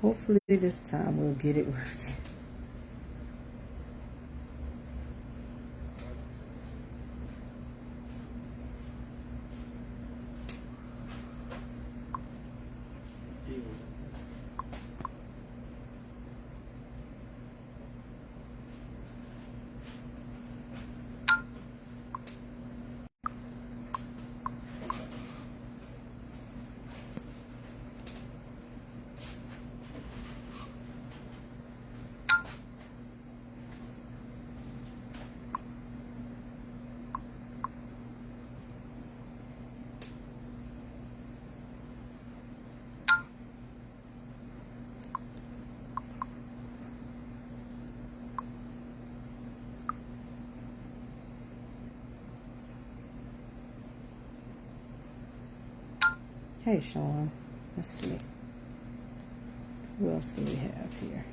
Hopefully this time we'll get it working. Hey, Sean. Let's see. Who else do we have here?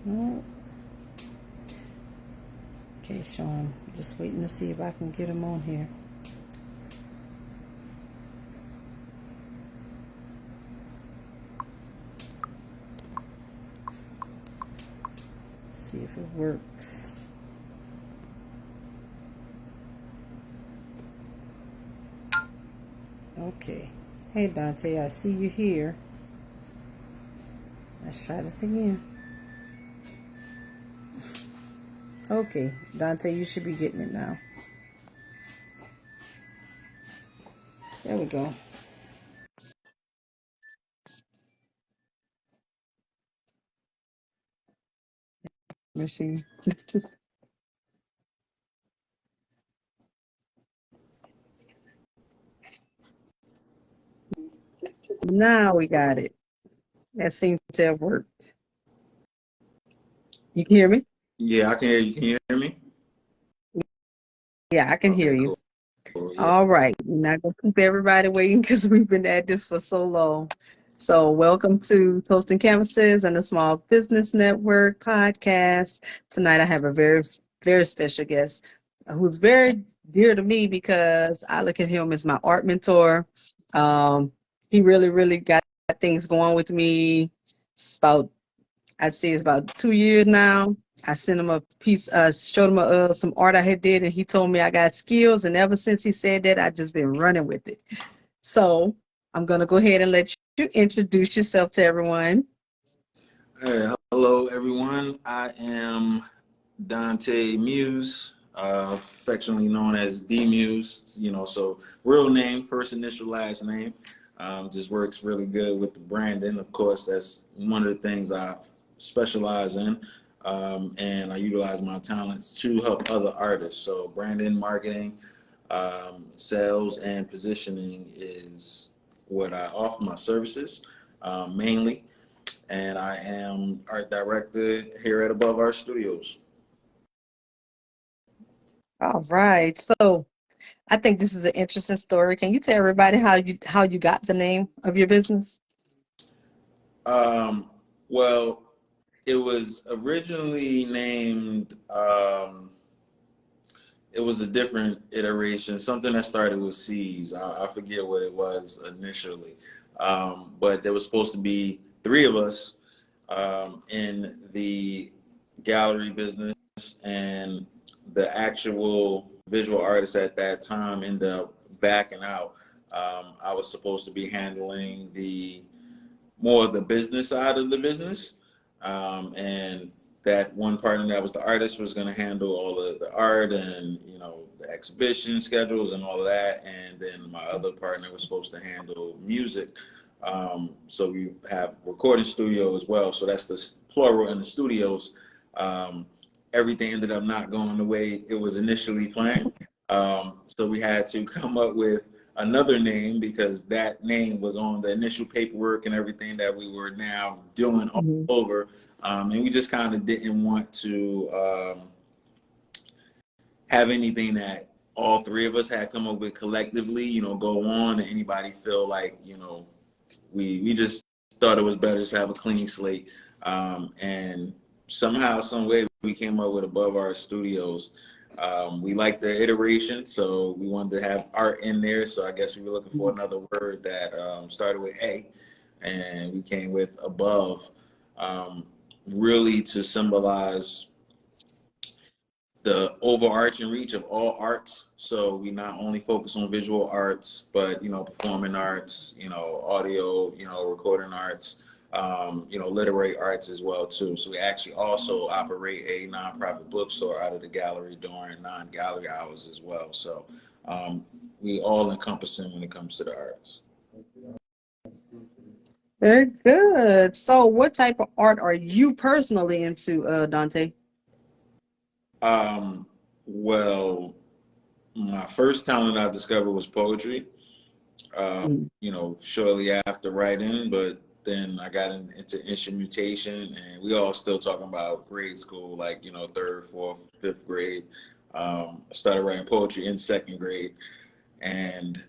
Oh, okay, Sean. Just waiting to see if I can get him on here. See if it works. Okay. Hey, Dante, I see you here. Let's try this again. Okay, Dante, you should be getting it now. There we go. Machine. Now we got it. That seems to have worked. You can hear me? Yeah, I can hear you. Can you hear me? Yeah, I can hear Okay, you. cool. Yeah. All right. We're not going to keep everybody waiting because we've been at this for so long. So, welcome to Toasting Canvases and the Small Business Network podcast. Tonight, I have a very special guest who's very dear to me because I look at him as my art mentor. He really got things going with me. I'd say it's about 2 years now. I sent him a piece, showed him some art I had did, and he told me I got skills. And ever since he said that, I've just been running with it. So I'm gonna go ahead and let you introduce yourself to everyone. Hey, hello, everyone. I am Dante Muse, affectionately known as D Muse. So real name, first initial, last name. Just works really good with the branding. Of course, that's one of the things I specialize in. And I utilize my talents to help other artists. So branding, marketing, sales, and positioning is what I offer my services mainly. And I am art director here at Above Art Studios. All right. So I think this is an interesting story. Can you tell everybody how you got the name of your business? Well, it was originally named, it was a different iteration, something that started with C's. I forget what it was initially. But there was supposed to be three of us in the gallery business, and the actual visual artist at that time ended up backing out. I was supposed to be handling the more of the business side of the business, and that one partner that was the artist was going to handle all of the art and the exhibition schedules and all of that, and then my other partner was supposed to handle music. So we have recording studio as well. So that's the plural in the studios. Um, Everything ended up not going the way it was initially planned. So we had to come up with another name because that name was on the initial paperwork and everything that we were now doing all Mhm. over. And we just kind of didn't want to have anything that all three of us had come up with collectively, go on and anybody feel like, we just thought it was better to have a clean slate. And somehow, some way, we came up with Above Art Studios. We liked the iteration, so we wanted to have art in there. So I guess we were looking for another word that started with A, and we came with above, really to symbolize the overarching reach of all arts. So we not only focus on visual arts, but performing arts, audio, recording arts, literary arts as well too. So we actually also operate a nonprofit bookstore out of the gallery during non-gallery hours as well. So we all encompassing when it comes to the arts. Very good. So what type of art are you personally into, Dante? Well, my first talent I discovered was poetry. Mm. Shortly after writing, but then I got into instrumentation, and we all still talking about grade school, like, third, fourth, fifth grade. I started writing poetry in second grade, and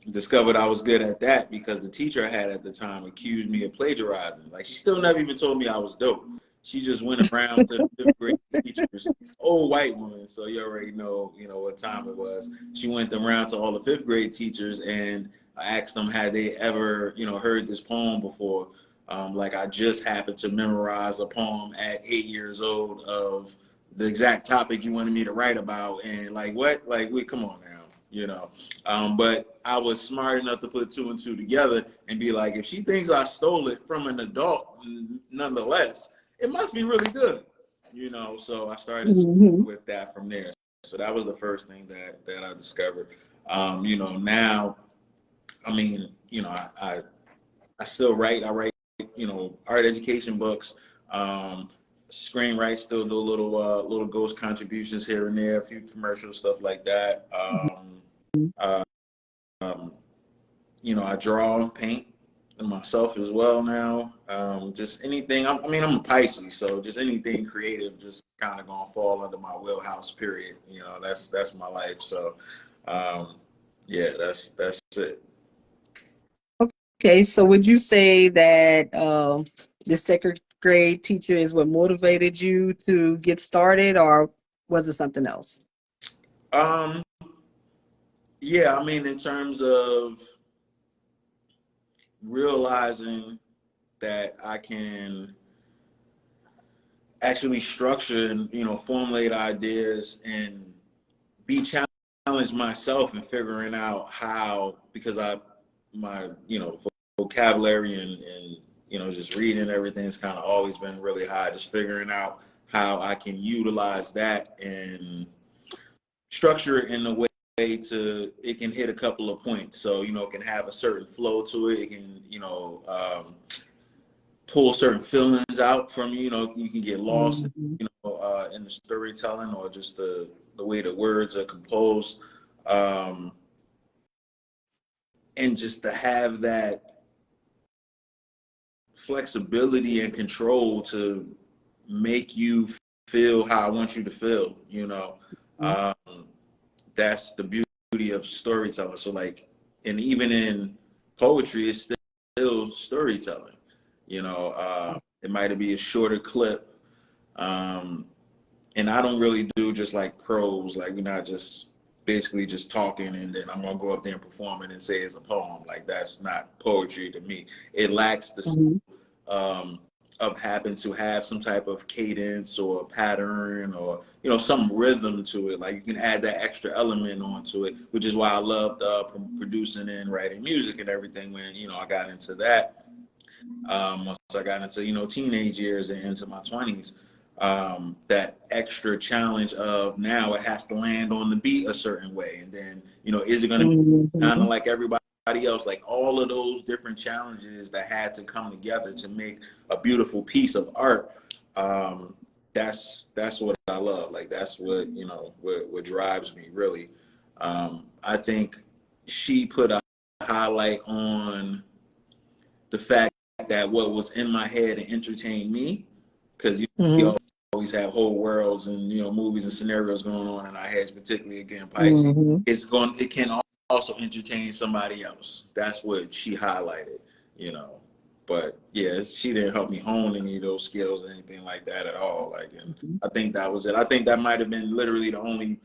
discovered I was good at that because the teacher I had at the time accused me of plagiarizing. Like, she still never even told me I was dope. She just went around to the fifth grade teachers, old white woman, so you already know, what time it was. She went around to all the fifth grade teachers, and I asked them had they ever, heard this poem before. Like, I just happened to memorize a poem at 8 years old of the exact topic you wanted me to write about, and like, what? Like, wait, come on now. But I was smart enough to put two and two together and be like, if she thinks I stole it from an adult, nonetheless, it must be really good, So I started Mhm. with that from there. So that was the first thing that I discovered. Now, I mean, I still write. I write, art education books. Screenwrite, still do little ghost contributions here and there, a few commercial stuff like that. Uh, um, I draw and paint myself as well now. Just anything. I'm a Pisces, so just anything creative, just kind of gonna fall under my wheelhouse. Period. That's my life. So, yeah, that's it. Okay, so would you say that the second grade teacher is what motivated you to get started, or was it something else? Um, yeah, in terms of realizing that I can actually structure and formulate ideas and be challenged myself in figuring out how, because my vocabulary and just reading everything's kind of always been really high, just figuring out how I can utilize that and structure it in a way to it can hit a couple of points. So it can have a certain flow to it. It can pull certain feelings out from you. You can get lost, Mhm. in the storytelling or just the way the words are composed, and just to have that flexibility and control to make you feel how I want you to feel. Um, that's the beauty of storytelling. So like, and even in poetry, it's still storytelling. It might be a shorter clip. Um, and I don't really do just like prose. Like, we're not just basically just talking and then I'm gonna go up there and perform it and say it's a poem. Like, that's not poetry to me. It lacks the Mhm. um, of having to have some type of cadence or pattern or some rhythm to it. Like, you can add that extra element onto it, which is why I loved producing and writing music and everything. When I got into that, once I got into teenage years and into my 20s, that extra challenge of now it has to land on the beat a certain way, and then is it going to be kind of Mhm. like everybody else? Like, all of those different challenges that had to come together to make a beautiful piece of art. That's what I love. Like, that's what what drives me really. I think she put a highlight on the fact that what was in my head and entertained me, because you Mhm. always have whole worlds and movies and scenarios going on in our heads, particularly again Pisces. Mhm. It can also entertain somebody else. That's what she highlighted. You know. But yeah, she didn't help me hone any of those skills or anything like that at all. Like, and I think that was it. I think that might have been literally the only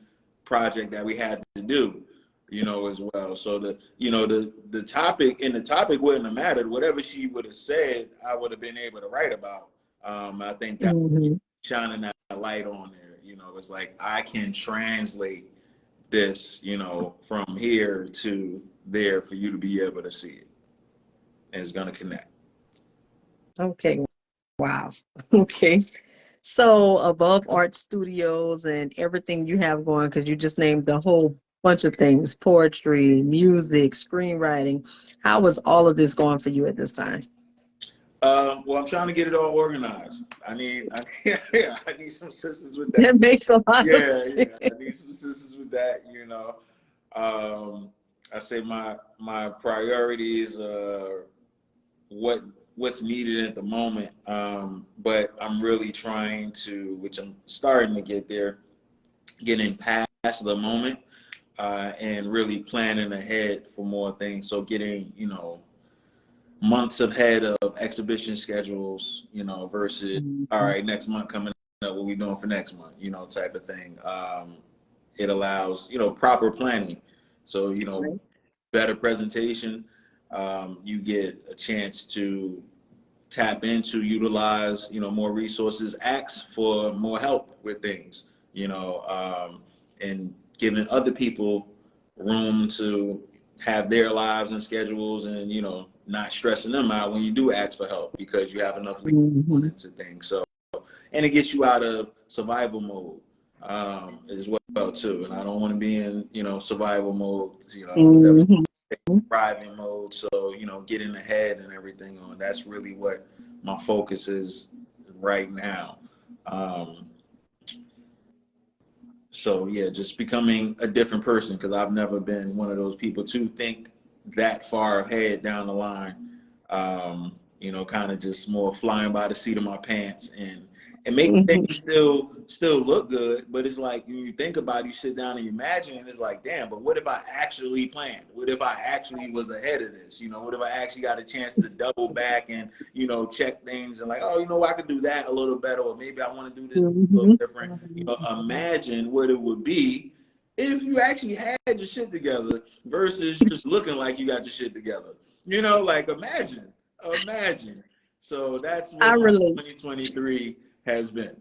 project that we had to do, as well. So the topic wouldn't have mattered. Whatever she would have said, I would have been able to write about. I think that shining that light on there. It's like I can translate this, from here to there for you to be able to see it, and it's gonna connect. Okay. Wow. Okay. So above art studios and everything you have going, because you just named a whole bunch of things, poetry, music, screenwriting. How is all of this going for you at this time? Well, I'm trying to get it all organized. Yeah, I need some assistance with that. That makes a lot of Yeah, sense. I need some assistance with that. I say my priorities are what's needed at the moment. But I'm really trying to, which I'm starting to get there, getting past the moment, and really planning ahead for more things. So getting, months ahead of exhibition schedules, versus all right, next month coming up, what we doing for next month, type of thing. It allows, proper planning. So, Right. better presentation. You get a chance to tap into, utilize, more resources, ask for more help with things, and giving other people room to have their lives and schedules, and not stressing them out when you do ask for help because you have enough going into things. So, and it gets you out of survival mode, as well too. And I don't want to be in survival mode. Definitely Mhm. thriving mode. So getting ahead and everything on. That's really what my focus is right now. Um, so yeah, just becoming a different person, because I've never been one of those people to think that far ahead down the line. Kind of just more flying by the seat of my pants, and make things still look good. But it's like when you think about it, you sit down and you imagine, and it's like, damn, but what if I actually planned? What if I actually was ahead of this? What if I actually got a chance to double back and check things and like, oh, I could do that a little better, or maybe I want to do this a little different. Imagine what it would be if you actually had your shit together versus just looking like you got your shit together. Like imagine. So that's I what my relate. 2023 has been.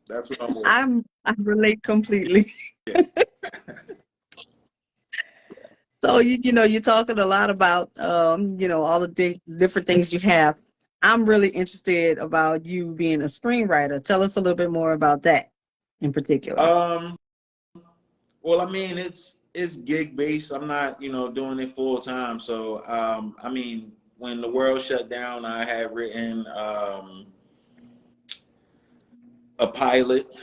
That's what I'm working. I relate completely. Yeah. So you're talking a lot about all the different things you have. I'm really interested about you being a screenwriter. Tell us a little bit more about that in particular. Um. Well, I mean, it's gig based. I'm not doing it full time. So when the world shut down, I had written a pilot.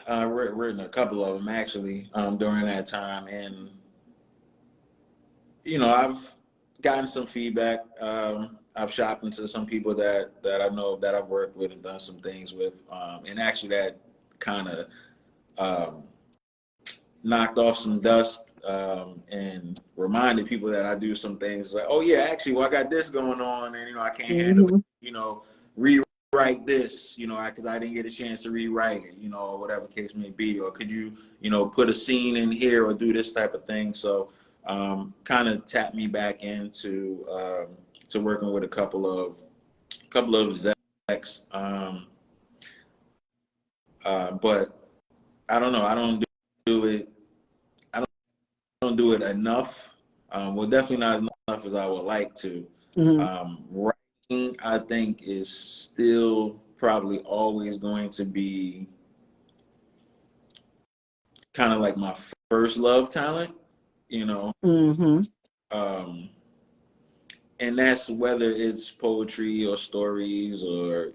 Written a couple of them actually during that time, and I've gotten some feedback. I've shopped into some people that I know, that I've worked with and done some things with, and actually that kind of um, knocked off some dust, and reminded people that I do some things like, oh yeah, actually, well, I got this going on, and I can't handle it. Hmm. Rewrite this, because I didn't get a chance to rewrite it, or whatever case may be, or could you, put a scene in here or do this type of thing. So, kind of tapped me back into to working with a couple of execs, but I don't know. I don't do it. I don't do it enough. Well, definitely not as enough as I would like to. Hmm. Writing, I think, is still probably always going to be kind of like my first love talent, you know. Hmm. Um, and that's whether it's poetry or stories or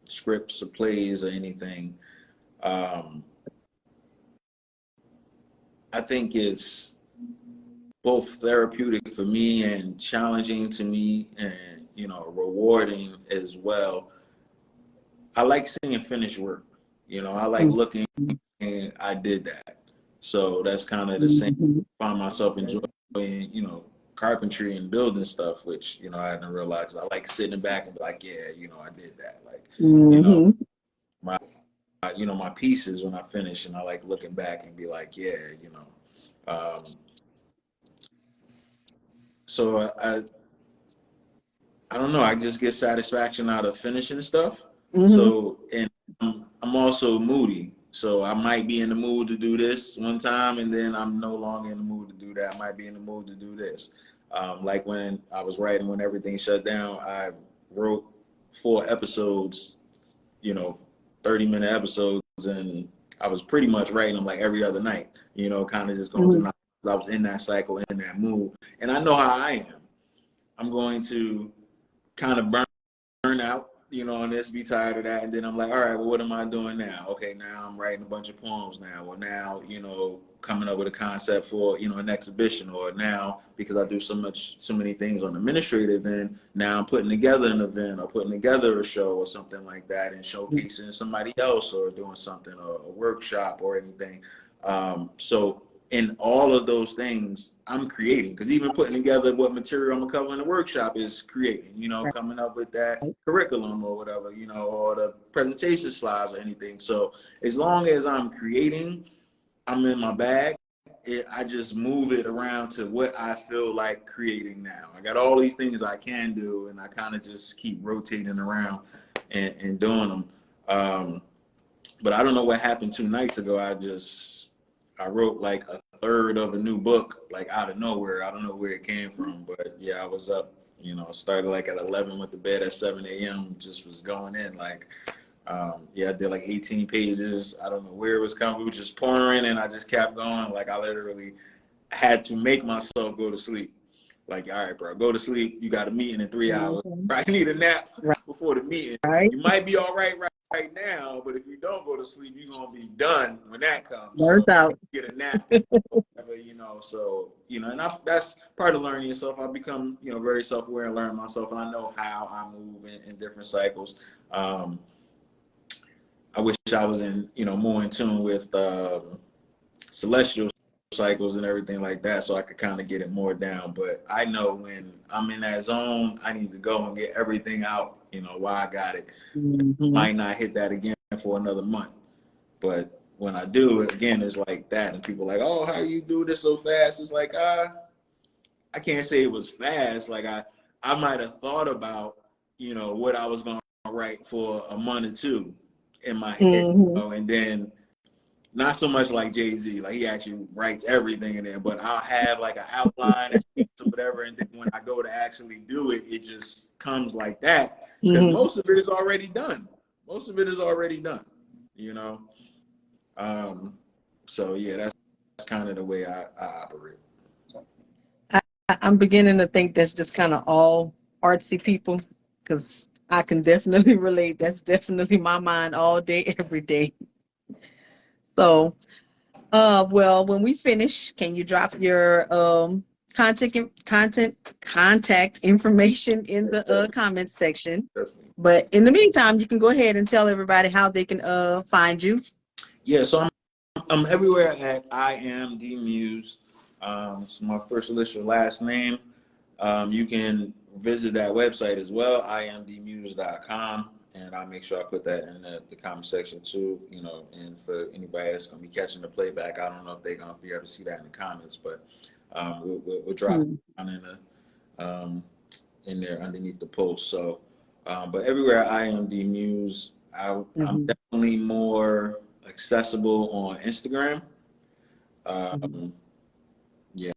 scripts or plays or anything. Um, I think it's both therapeutic for me and challenging to me, and rewarding as well. I like seeing finished work. I like looking and I did that. So that's kind of the same. Hmm. Find myself enjoying, carpentry and building stuff, which, you know, I hadn't realized. I like sitting back and be like, yeah, you know, I did that. Like, you know, Mm-hmm. my, you know, my pieces when I finish, and I like looking back and be like, yeah, you know. So I don't know. I just get satisfaction out of finishing stuff. Mm-hmm. So, and I'm also moody. So I might be in the mood to do this one time, and then I'm no longer in the mood to do that. I might be in the mood to do this. Like when I was writing when everything shut down, I wrote 4 episodes, you know, 30-minute episodes, and I was pretty much writing them like every other night, you know, kind of just going through Mm-hmm. my, I was in that cycle, in that mood. And I know how I am. I'm going to kind of burn out, you know, on this, be tired of that. And then I'm like, all right, well, what am I doing now? Okay, now I'm writing a bunch of poems now. Or now, you know, coming up with a concept for, you know, an exhibition. Or now, because I do so many things on the administrative end, now I'm putting together an event or putting together a show or something like that and showcasing somebody else or doing something, or a workshop or anything. So in all of those things, I'm creating, because even putting together what material I'm gonna cover in the workshop is creating, you know, coming up with that curriculum or whatever, you know, or the presentation slides or anything. So as long as I'm creating, I'm in my bag. I just move it around to what I feel like creating now. I got all these things I can do, and I kind of just keep rotating around and doing them. But I don't know what happened 2 nights ago. I wrote like a third of a new book, like out of nowhere. I don't know where it came from, but yeah, I was up, you know, started like at 11, went to bed at 7 a.m., just was going in like, yeah, I did like 18 pages. I don't know where it was coming, it was just pouring, and I just kept going. Like I literally had to make myself go to sleep. Like, all right, bro, go to sleep. You got a meeting in 3 hours. Mm-hmm. Probably need a nap Right. before the meeting. Right. You might be all right now, but if you don't go to sleep, you're gonna be done when that comes. So Burnt out. get a nap, whatever, you know. So, you know, and that's part of learning yourself. I've become, you know, very self-aware and learning myself, and I know how I move in different cycles. I wish I was in, you know, more in tune with celestial cycles and everything like that, so I could kind of get it more down. But I know when I'm in that zone, I need to go and get everything out, you know, why I got it. Mm-hmm. Might not hit that again for another month, but when I do, again, it's like that, and people are like, oh, how you do this so fast? It's like, I can't say it was fast. Like I might have thought about, you know, what I was gonna write for a month or two in my head, you Mm-hmm. know, and then not so much like Jay-Z, like he actually writes everything in there, but I'll have like an outline or whatever, and then when I go to actually do it, it just comes like that, because Mm-hmm. most of it is already done. Most of it is already done, you know. Um, so yeah, that's kind of the way I operate. I'm beginning to think that's just kind of all artsy people, because I can definitely relate. That's definitely my mind all day, every day. So, well, when we finish, can you drop your contact information in the comments section? Definitely. But in the meantime, you can go ahead and tell everybody how they can find you. Yeah, so I'm everywhere at I am the Muse. It's my first initial last name. You can visit that website as well, imdmuse.com, and I'll make sure I put that in the comment section too. You know, and for anybody that's gonna be catching the playback, I don't know if they're gonna be able to see that in the comments, but we'll drop Hmm. it down in there underneath the post. So, but everywhere I am the Muse, I'm Hmm. definitely more accessible on Instagram. Hmm. Um, yeah,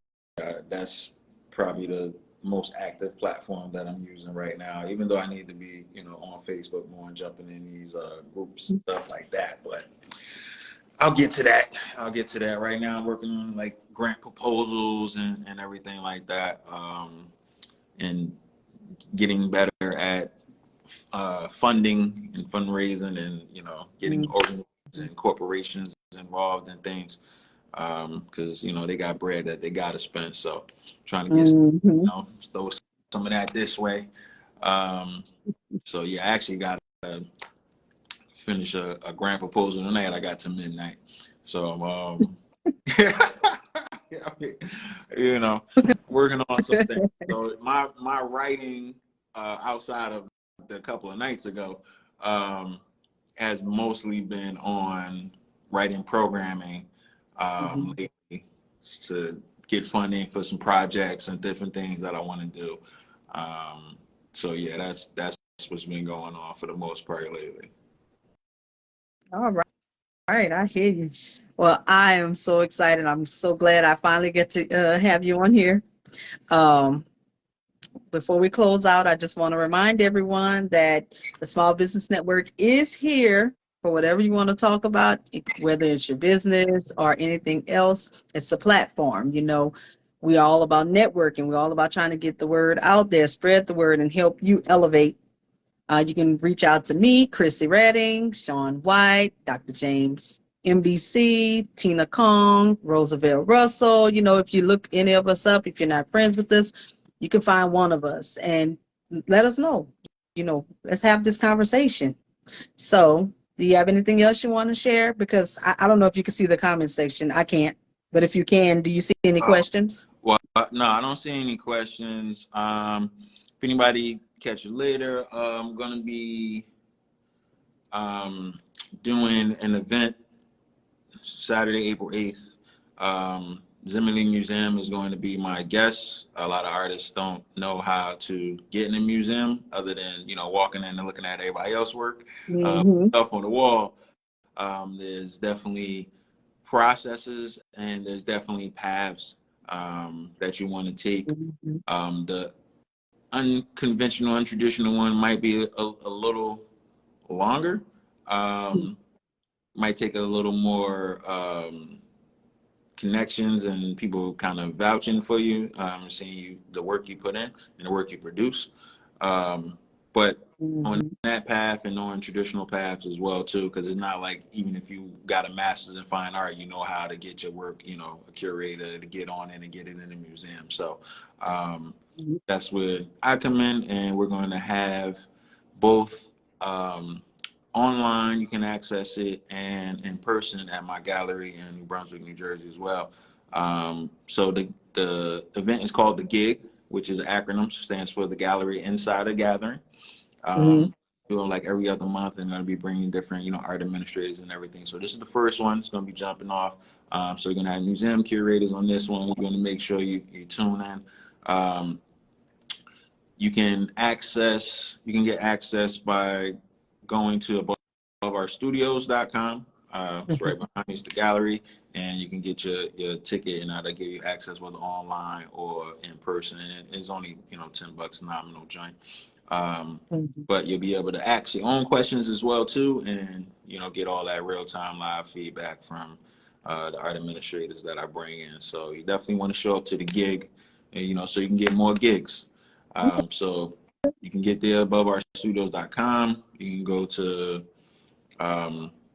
that's probably the most active platform that I'm using right now, even though I need to be, you know, on Facebook more and jumping in these groups and stuff like that. But I'll get to that. I'll get to that. Right now I'm working on like grant proposals and everything like that, and getting better at funding and fundraising, and, you know, getting organizations and corporations involved in things, because, you know, they got bread that they got to spend. So trying to get, Hmm. you know, throw some of that this way. Um, so yeah, I actually got to finish a grant proposal tonight. I got to midnight. So you know, working on some things. So my writing outside of the couple of nights ago has mostly been on writing programming lately to get funding for some projects and different things that I want to do. So yeah, that's what's been going on for the most part lately. All right, I hear you. Well, I am so excited. I'm so glad I finally get to have you on here. Um, Before we close out, I just want to remind everyone that the Small Business Network is here for whatever you want to talk about, whether it's your business or anything else. It's a platform. We're all about networking. We're all about trying to get the word out there, spread the word, and help you elevate. You can reach out to me, Krissy Redding, Sean White, Dr. James MBC, Tina Kong, Roosevelt Russell. If you look any of us up, if you're not friends with us, you can find one of us and let us know. Let's have this conversation. So, do you have anything else you want to share? Because I don't know if you can see the comment section. I can't. But if you can, do you see any questions? Well, no, I don't see any questions. If anybody catch it later, I'm gonna be doing an event Saturday, April 8th. Zimmerly Museum is going to be my guest. A lot of artists don't know how to get in a museum other than, walking in and looking at everybody else's work. Stuff on the wall. There's definitely processes and there's definitely paths that you want to take. The unconventional, untraditional one might be a little longer. Might take a little more connections and people kind of vouching for you, seeing the work you put in and the work you produce. But on that path and on traditional paths as well too, because it's not like even if you got a master's in fine art, you know how to get your work, a curator to get on in and get it in the museum. So that's where I come in, and we're going to have both online, you can access it, and in person at my gallery in New Brunswick, New Jersey as well. So the event is called The Gig, which is an acronym, stands for the Gallery Insider Gathering. Doing like every other month, and going to be bringing different, art administrators and everything. So this is the first one. It's going to be jumping off. So you're going to have museum curators on this one. You're going to make sure you tune in. You can get access by going to aboveourstudios.com. It's right behind me, it's the gallery, and you can get your ticket, and that'll give you access whether online or in person. And it's only $10 nominal joint. But you'll be able to ask your own questions as well too, and get all that real-time live feedback from the art administrators that I bring in. So you definitely want to show up to the gig, and so you can get more gigs. So you can get there aboveourstudios.com. You can go to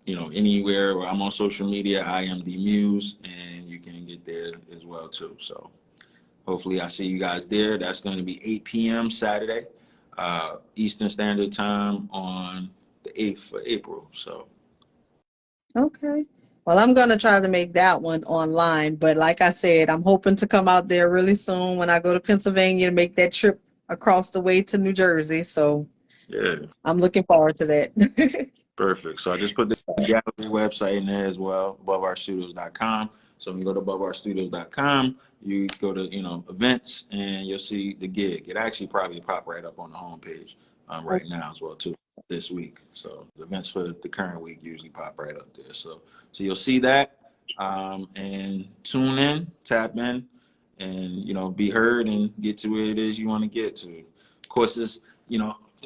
anywhere where I'm on social media, I am the Muse, and you can get there as well too. So hopefully I see you guys there. That's going to be 8 p.m. Saturday, Eastern Standard Time on the 8th of April. So. Okay. Well, I'm going to try to make that one online, but like I said, I'm hoping to come out there really soon when I go to Pennsylvania to make that trip across the way to New Jersey. So yeah, I'm looking forward to that. Perfect. So I just put the gallery website in there as well, aboveourstudios.com. So when you go to aboveourstudios.com, you go to events, and you'll see the gig. It actually probably pop right up on the homepage right now as well too this week. So the events for the current week usually pop right up there. So you'll see that, and tune in, tap in, and be heard and get to where it is you want to get to. Of course, it's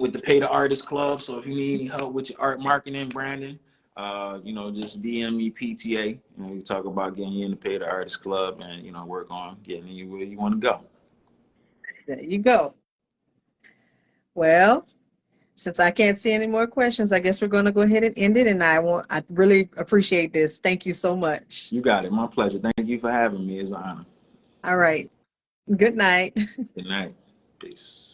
with the Pay the Artist Club. So if you need any help with your art marketing, branding, just DM me PTA. We talk about getting you in the Pay the Artist Club, and work on getting you where you want to go. There you go. Well, since I can't see any more questions, I guess we're going to go ahead and end it. And I really appreciate this. Thank you so much. You got it. My pleasure. Thank you for having me. It's an honor. All right. Good night. Good night. Peace.